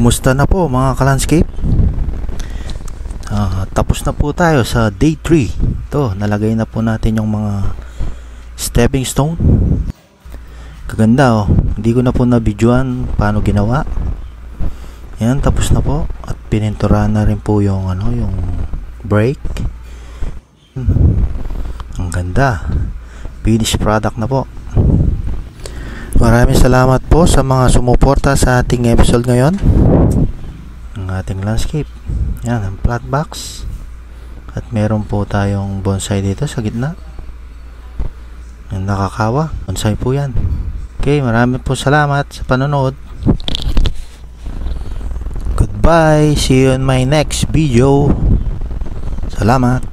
Kumusta na po mga ka-landscape? Tapos na po tayo sa day 3. Ito, nalagay na po natin yung mga stepping stone. Kaganda oh. Hindi ko na po na-videoan paano ginawa. Yan, tapos na po. At pininturahan na rin po yung yung brake. Ang ganda. Finished product na po. Maraming salamat po sa mga sumuporta sa ating episode ngayon. Ang ating landscape. Yan, ang flat box. At meron po tayong bonsai dito sa gitna. Yung nakakawa. Bonsai po yan. Okay, maraming po salamat sa panonood. Goodbye. See you in my next video. Salamat.